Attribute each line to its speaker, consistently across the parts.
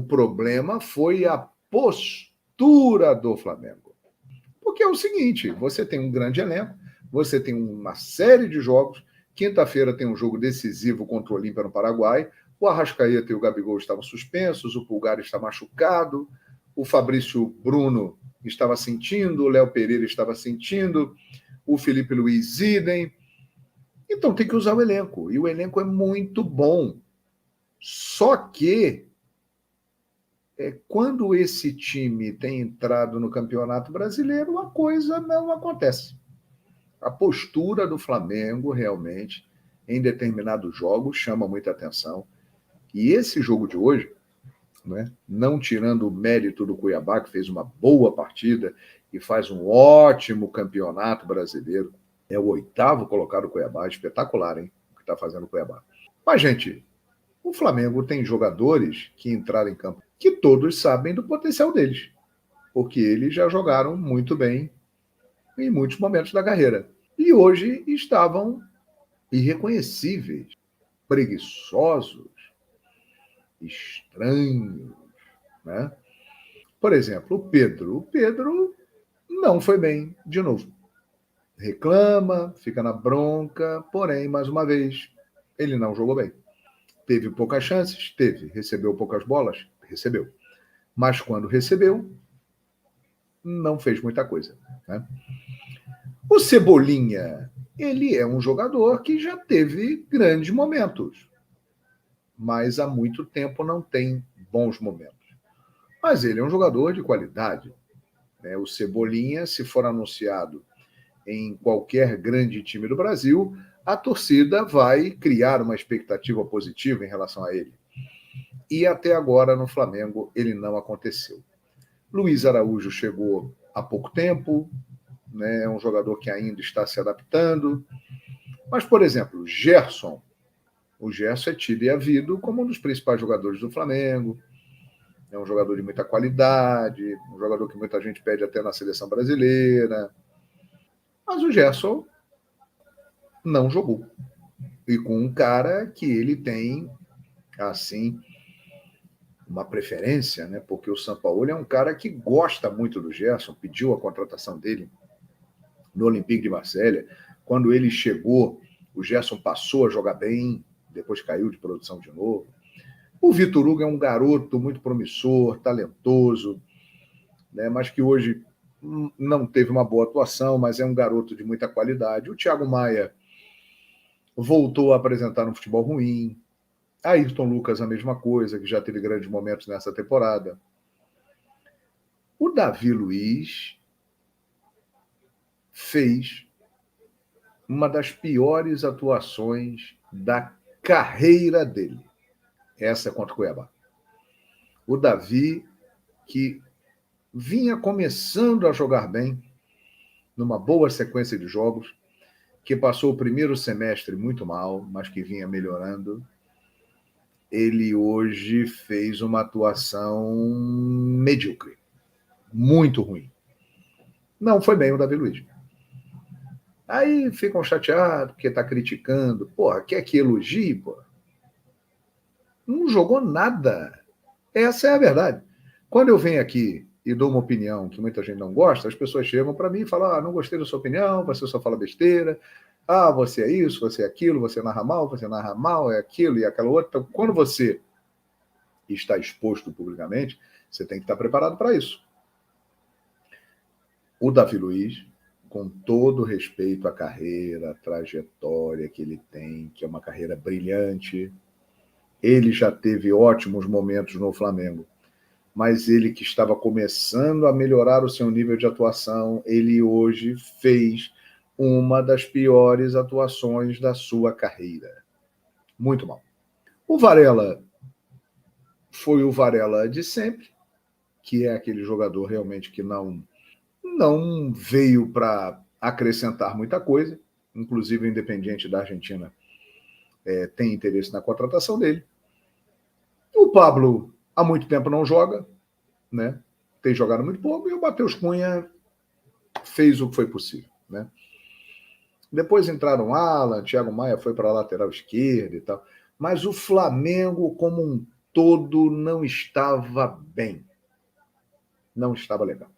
Speaker 1: problema foi a postura do Flamengo. Porque é o seguinte, você tem um grande elenco, você tem uma série de jogos, quinta-feira tem um jogo decisivo contra o Olímpia no Paraguai, o Arrascaeta e o Gabigol estavam suspensos, o Pulgar está machucado, o Fabrício Bruno estava sentindo, o Léo Pereira estava sentindo, o Felipe Luiz idem. Então tem que usar o elenco, e o elenco é muito bom. Só que quando esse time tem entrado no Campeonato Brasileiro, a coisa não acontece. A postura do Flamengo, realmente, em determinados jogos, chama muita atenção. E esse jogo de hoje, né, não tirando o mérito do Cuiabá, que fez uma boa partida e faz um ótimo campeonato brasileiro, é o 8º colocado do Cuiabá, espetacular, hein, o que está fazendo o Cuiabá. Mas, gente, o Flamengo tem jogadores que entraram em campo que todos sabem do potencial deles, porque eles já jogaram muito bem em muitos momentos da carreira. E hoje estavam irreconhecíveis, preguiçosos, estranhos, né? Por exemplo, o Pedro. O Pedro não foi bem de novo. Reclama, fica na bronca, porém, mais uma vez, ele não jogou bem. Teve poucas chances? Teve. Recebeu poucas bolas? Recebeu. Mas quando recebeu, não fez muita coisa, né? O Cebolinha, ele é um jogador que já teve grandes momentos, mas há muito tempo não tem bons momentos. Mas ele é um jogador de qualidade, né? O Cebolinha, se for anunciado em qualquer grande time do Brasil, a torcida vai criar uma expectativa positiva em relação a ele. E até agora, no Flamengo, ele não aconteceu. Luiz Araújo chegou há pouco tempo, né? É um jogador que ainda está se adaptando. Mas, por exemplo, Gerson. O Gerson é tido e havido como um dos principais jogadores do Flamengo. É um jogador de muita qualidade, um jogador que muita gente pede até na seleção brasileira. Mas o Gerson não jogou. E com um cara que ele tem, assim, uma preferência, né? Porque o Sampaoli é um cara que gosta muito do Gerson, pediu a contratação dele no Olympique de Marselha. Quando ele chegou, o Gerson passou a jogar bem, depois caiu de produção de novo. O Vitor Hugo é um garoto muito promissor, talentoso, né, mas que hoje não teve uma boa atuação, mas é um garoto de muita qualidade. O Thiago Maia voltou a apresentar um futebol ruim. Ayrton Lucas, a mesma coisa, que já teve grandes momentos nessa temporada. O Davi Luiz fez uma das piores atuações da carreira dele. Essa é contra o Cuiabá. O Davi, que vinha começando a jogar bem, numa boa sequência de jogos, que passou o primeiro semestre muito mal, mas que vinha melhorando, ele hoje fez uma atuação medíocre, muito ruim. Não foi bem o Davi Luiz. Aí ficam chateados porque está criticando. Porra, quer que elogie, porra? Não jogou nada. Essa é a verdade. Quando eu venho aqui e dou uma opinião que muita gente não gosta, as pessoas chegam para mim e falam: não gostei da sua opinião, você só fala besteira, você é isso, você é aquilo, você narra mal, é aquilo e aquela outra. Então, quando você está exposto publicamente, você tem que estar preparado para isso. O Davi Luiz, com todo respeito à carreira, à trajetória que ele tem, que é uma carreira brilhante, ele já teve ótimos momentos no Flamengo, mas ele que estava começando a melhorar o seu nível de atuação, ele hoje fez uma das piores atuações da sua carreira. Muito mal. O Varela foi o Varela de sempre, que é aquele jogador realmente que não veio para acrescentar muita coisa, inclusive o Independiente da Argentina tem interesse na contratação dele. O Pablo há muito tempo não joga, né? Tem jogado muito pouco, e o Matheus Cunha fez o que foi possível, né? Depois entraram Alan, Thiago Maia foi para a lateral esquerda e tal, mas o Flamengo como um todo não estava bem. Não estava legal.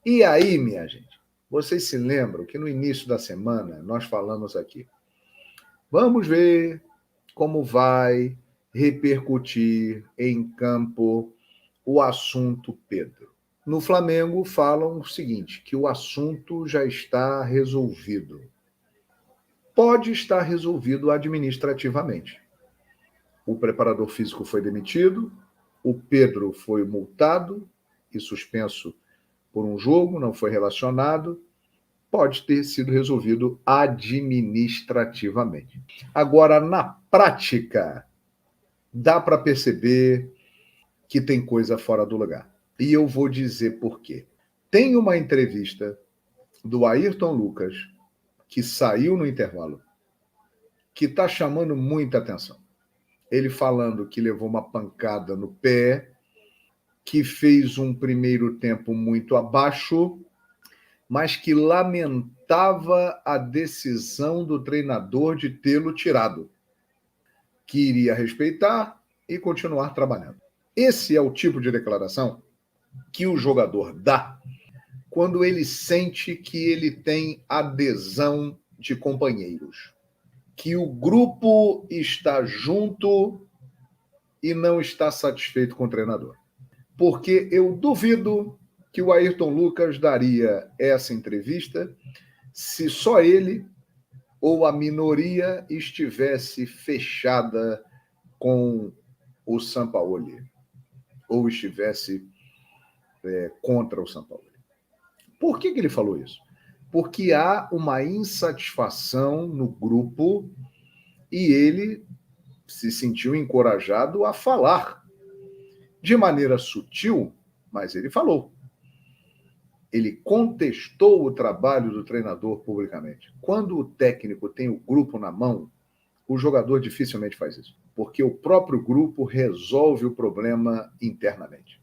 Speaker 1: E aí, minha gente, vocês se lembram que no início da semana nós falamos aqui, vamos ver como vai repercutir em campo o assunto Pedro. No Flamengo falam o seguinte, que o assunto já está resolvido. Pode estar resolvido administrativamente. O preparador físico foi demitido, o Pedro foi multado e suspenso por um jogo, não foi relacionado, pode ter sido resolvido administrativamente. Agora, na prática, dá para perceber que tem coisa fora do lugar. E eu vou dizer por quê. Tem uma entrevista do Ayrton Lucas, que saiu no intervalo, que está chamando muita atenção. Ele falando que levou uma pancada no pé, que fez um primeiro tempo muito abaixo, mas que lamentava a decisão do treinador de tê-lo tirado, que iria respeitar e continuar trabalhando. Esse é o tipo de declaração que o jogador dá quando ele sente que ele tem adesão de companheiros, que o grupo está junto e não está satisfeito com o treinador. Porque eu duvido que o Ayrton Lucas daria essa entrevista se só ele ou a minoria estivesse fechada com o Sampaoli, ou estivesse contra o Sampaoli. Por que ele falou isso? Porque há uma insatisfação no grupo e ele se sentiu encorajado a falar. De maneira sutil, mas ele falou. Ele contestou o trabalho do treinador publicamente. Quando o técnico tem o grupo na mão, o jogador dificilmente faz isso, porque o próprio grupo resolve o problema internamente.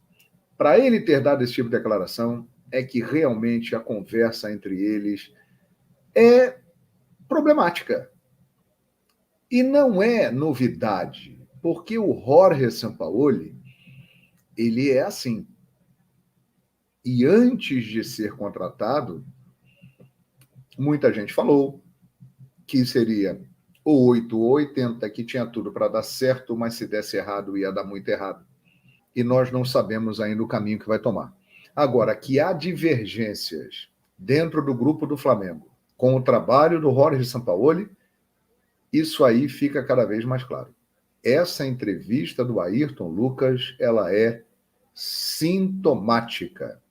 Speaker 1: Para ele ter dado esse tipo de declaração, é que realmente a conversa entre eles é problemática. E não é novidade, porque o Jorge Sampaoli, ele é assim. E antes de ser contratado, muita gente falou que seria ou 8 ou 80, que tinha tudo para dar certo, mas se desse errado ia dar muito errado. E nós não sabemos ainda o caminho que vai tomar. Agora, que há divergências dentro do grupo do Flamengo com o trabalho do Jorge Sampaoli, isso aí fica cada vez mais claro. Essa entrevista do Ayrton Lucas, ela é sintomática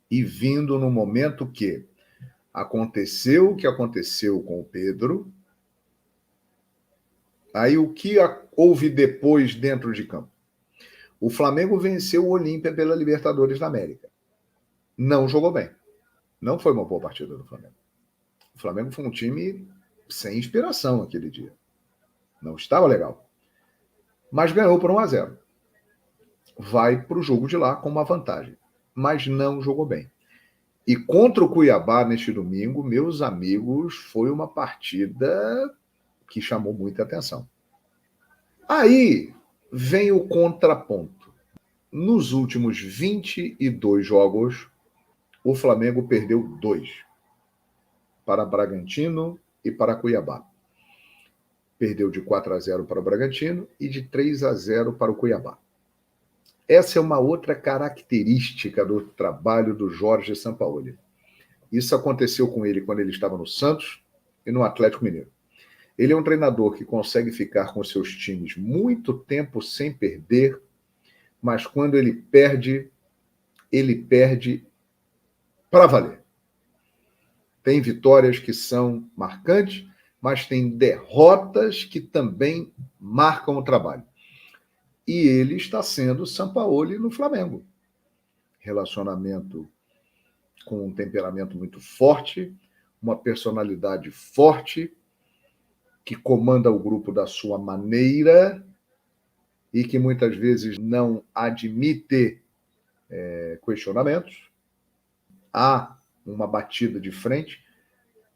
Speaker 1: e vindo no momento que aconteceu o que aconteceu com o Pedro. Aí o que houve depois dentro de campo? O Flamengo venceu o Olímpia pela Libertadores da América. Não jogou bem. Não foi uma boa partida do Flamengo. O Flamengo foi um time sem inspiração aquele dia. Não estava legal. Mas ganhou por 1-0. Vai para o jogo de lá com uma vantagem. Mas não jogou bem. E contra o Cuiabá neste domingo, meus amigos, foi uma partida que chamou muita atenção. Aí vem o contraponto. Nos últimos 22 jogos, o Flamengo perdeu 2 para Bragantino e para Cuiabá. Perdeu de 4-0 para o Bragantino e de 3-0 para o Cuiabá. Essa é uma outra característica do trabalho do Jorge Sampaoli. Isso aconteceu com ele quando ele estava no Santos e no Atlético Mineiro. Ele é um treinador que consegue ficar com seus times muito tempo sem perder, mas quando ele perde para valer. Tem vitórias que são marcantes, mas tem derrotas que também marcam o trabalho. E ele está sendo Sampaoli no Flamengo. Relacionamento com um temperamento muito forte, uma personalidade forte, que comanda o grupo da sua maneira e que muitas vezes não admite questionamentos. Há uma batida de frente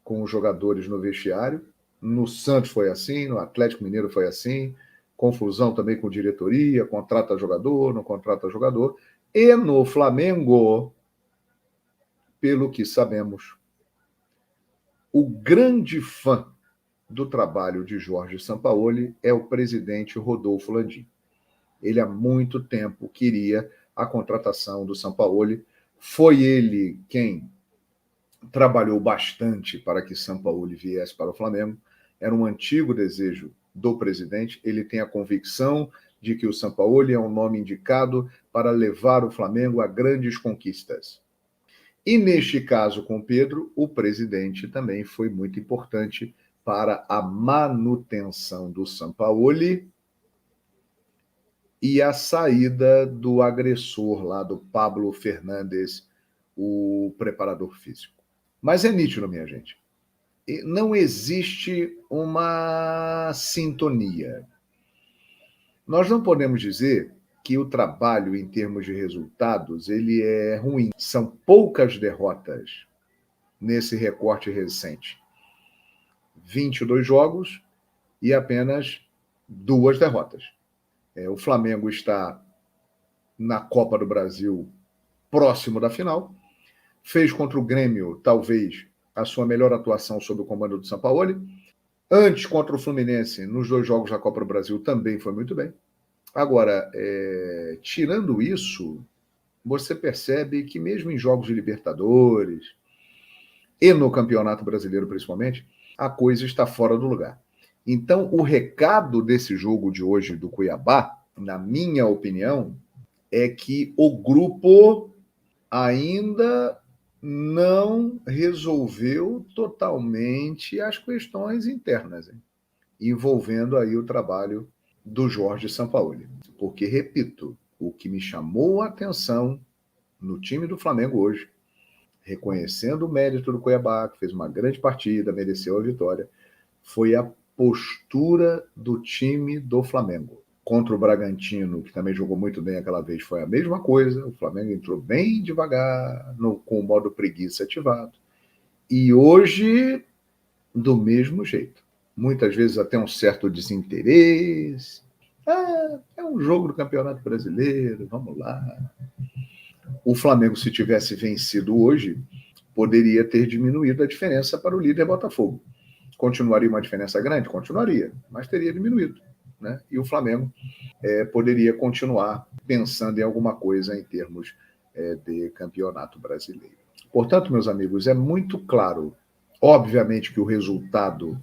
Speaker 1: com os jogadores no vestiário. No Santos foi assim, no Atlético Mineiro foi assim, confusão também com diretoria, contrata jogador, não contrata jogador. E no Flamengo, pelo que sabemos, o grande fã do trabalho de Jorge Sampaoli é o presidente Rodolfo Landim. Ele há muito tempo queria a contratação do Sampaoli. Foi ele quem trabalhou bastante para que Sampaoli viesse para o Flamengo. Era um antigo desejo do presidente. Ele tem a convicção de que o Sampaoli é um nome indicado para levar o Flamengo a grandes conquistas. E neste caso com Pedro, o presidente também foi muito importante para a manutenção do Sampaoli e a saída do agressor lá, do Pablo Fernandes, o preparador físico. Mas é nítido, minha gente, não existe uma sintonia. Nós não podemos dizer que o trabalho, em termos de resultados, ele é ruim. São poucas derrotas nesse recorte recente. 22 jogos e apenas 2 derrotas. O Flamengo está na Copa do Brasil próximo da final. Fez contra o Grêmio, talvez, a sua melhor atuação sob o comando do Sampaoli. Antes, contra o Fluminense, nos 2 jogos da Copa do Brasil, também foi muito bem. Agora, tirando isso, você percebe que mesmo em jogos de Libertadores e no Campeonato Brasileiro, principalmente, a coisa está fora do lugar. Então, o recado desse jogo de hoje do Cuiabá, na minha opinião, é que o grupo ainda não resolveu totalmente as questões internas, envolvendo aí o trabalho do Jorge Sampaoli. Porque, repito, o que me chamou a atenção no time do Flamengo hoje, reconhecendo o mérito do Cuiabá, que fez uma grande partida, mereceu a vitória, foi a postura do time do Flamengo. Contra o Bragantino, que também jogou muito bem aquela vez, foi a mesma coisa. O Flamengo entrou bem devagar, com o modo preguiça ativado. E hoje, do mesmo jeito. Muitas vezes até um certo desinteresse. É um jogo do Campeonato Brasileiro, vamos lá. O Flamengo, se tivesse vencido hoje, poderia ter diminuído a diferença para o líder Botafogo. Continuaria uma diferença grande? Continuaria, mas teria diminuído. Né? E o Flamengo poderia continuar pensando em alguma coisa em termos de campeonato brasileiro. Portanto, meus amigos, é muito claro, obviamente, que o resultado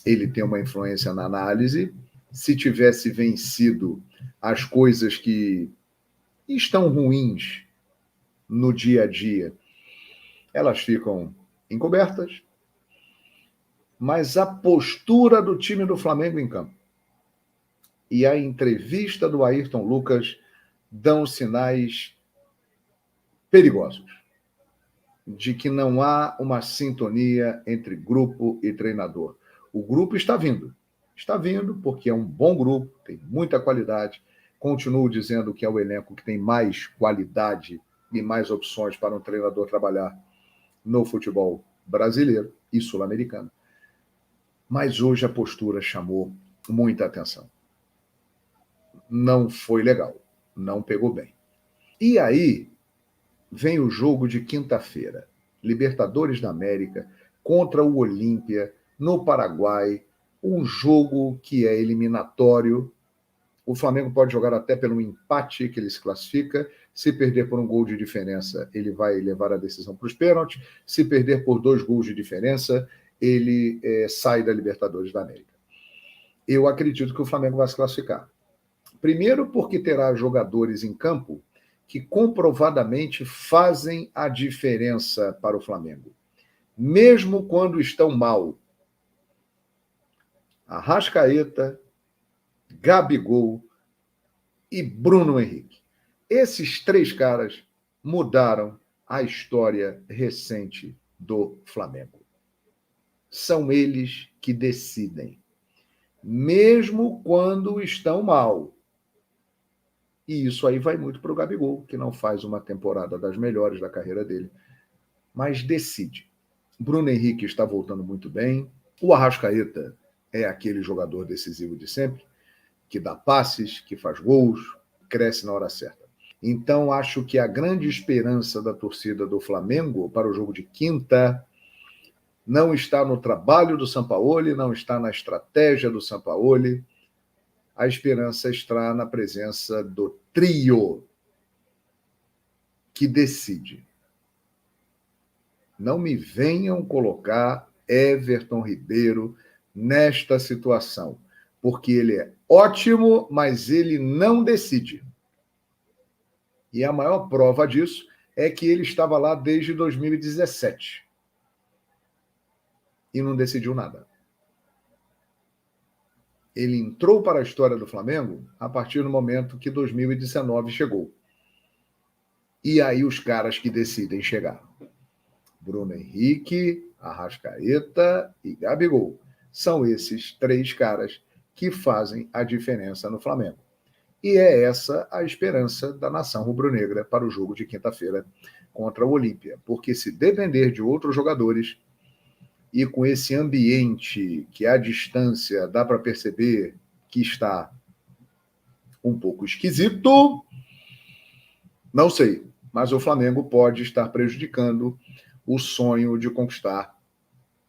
Speaker 1: ele tem uma influência na análise. Se tivesse vencido as coisas que estão ruins no dia a dia, elas ficam encobertas, mas a postura do time do Flamengo em campo e a entrevista do Ayrton Lucas dão sinais perigosos de que não há uma sintonia entre grupo e treinador. O grupo está vindo porque é um bom grupo, tem muita qualidade. Continuo dizendo que é o elenco que tem mais qualidade e mais opções para um treinador trabalhar no futebol brasileiro e sul-americano. Mas hoje a postura chamou muita atenção. Não foi legal, não pegou bem. E aí vem o jogo de quinta-feira, Libertadores da América contra o Olímpia, no Paraguai, um jogo que é eliminatório. O Flamengo pode jogar até pelo empate que ele se classifica. Se perder por um gol de diferença, ele vai levar a decisão para os pênaltis. Se perder por 2 gols de diferença, ele sai da Libertadores da América. Eu acredito que o Flamengo vai se classificar. Primeiro, porque terá jogadores em campo que comprovadamente fazem a diferença para o Flamengo, mesmo quando estão mal. Arrascaeta, Gabigol e Bruno Henrique. Esses 3 caras mudaram a história recente do Flamengo. São eles que decidem, mesmo quando estão mal. E isso aí vai muito para o Gabigol, que não faz uma temporada das melhores da carreira dele, mas decide. Bruno Henrique está voltando muito bem. O Arrascaeta é aquele jogador decisivo de sempre. que dá passes, que faz gols, cresce na hora certa. Então, acho que a grande esperança da torcida do Flamengo para o jogo de quinta não está no trabalho do Sampaoli, não está na estratégia do Sampaoli. A esperança está na presença do trio que decide. Não me venham colocar Everton Ribeiro nesta situação, porque ele é ótimo, mas ele não decide. E a maior prova disso é que ele estava lá desde 2017 e não decidiu nada. Ele entrou para a história do Flamengo a partir do momento que 2019 chegou. E aí os caras que decidem chegar. Bruno Henrique, Arrascaeta e Gabigol. São esses três caras que fazem a diferença no Flamengo. E é essa a esperança da nação rubro-negra para o jogo de quinta-feira contra o Olímpia. Porque se depender de outros jogadores, e com esse ambiente que à distância dá para perceber que está um pouco esquisito, não sei, mas o Flamengo pode estar prejudicando o sonho de conquistar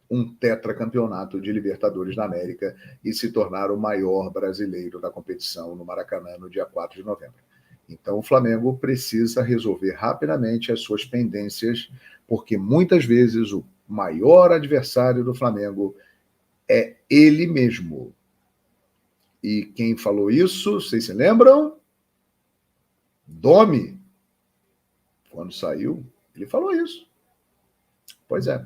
Speaker 1: um tetracampeonato de Libertadores da América e se tornar o maior brasileiro da competição no Maracanã no dia 4 de novembro. Então o Flamengo precisa resolver rapidamente as suas pendências, porque muitas vezes o maior adversário do Flamengo é ele mesmo. E quem falou isso, vocês se lembram? Domi. Quando saiu, ele falou isso. Pois é.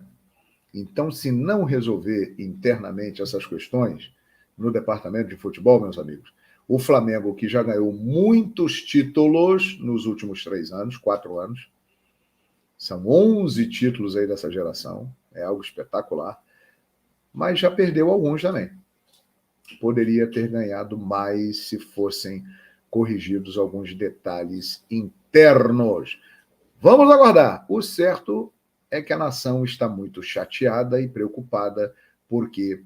Speaker 1: Então, se não resolver internamente essas questões no departamento de futebol, meus amigos, o Flamengo, que já ganhou muitos títulos nos últimos 3 anos, 4 anos, são 11 títulos aí dessa geração, é algo espetacular, mas já perdeu alguns também. Poderia ter ganhado mais se fossem corrigidos alguns detalhes internos. Vamos aguardar. O certo é que a nação está muito chateada e preocupada, porque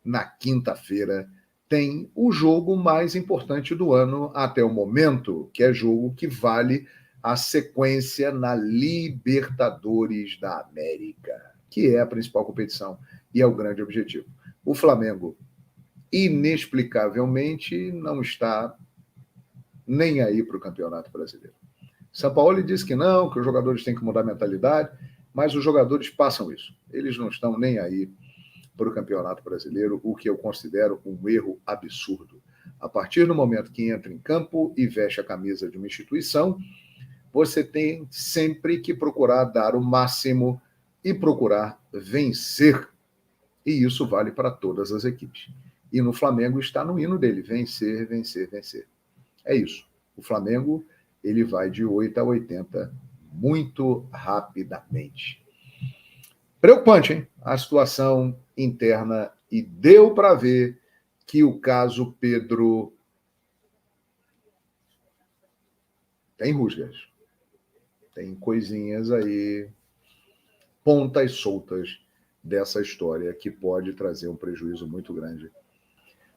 Speaker 1: na quinta-feira tem o jogo mais importante do ano até o momento, que é jogo que vale a sequência na Libertadores da América, que é a principal competição e é o grande objetivo. O Flamengo, inexplicavelmente, não está nem aí para o Campeonato Brasileiro. Sampaoli disse que não, que os jogadores têm que mudar a mentalidade, mas os jogadores passam isso. Eles não estão nem aí para o Campeonato Brasileiro, o que eu considero um erro absurdo. A partir do momento que entra em campo e veste a camisa de uma instituição, você tem sempre que procurar dar o máximo e procurar vencer. E isso vale para todas as equipes. E no Flamengo está no hino dele, vencer, vencer, vencer. É isso. O Flamengo, ele vai de 8 a 80 muito rapidamente. Preocupante, hein? A situação interna, e deu para ver que o caso Pedro tem rusgas. Tem coisinhas aí, pontas soltas dessa história que pode trazer um prejuízo muito grande.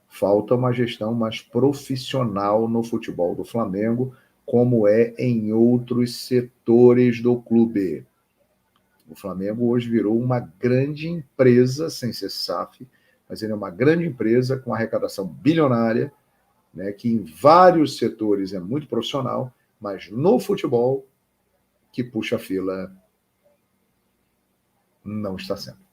Speaker 1: Falta uma gestão mais profissional no futebol do Flamengo, como é em outros setores do clube. O Flamengo hoje virou uma grande empresa, sem ser SAF, mas ele é uma grande empresa com arrecadação bilionária, né, que em vários setores é muito profissional, mas no futebol, que puxa a fila, não está sendo.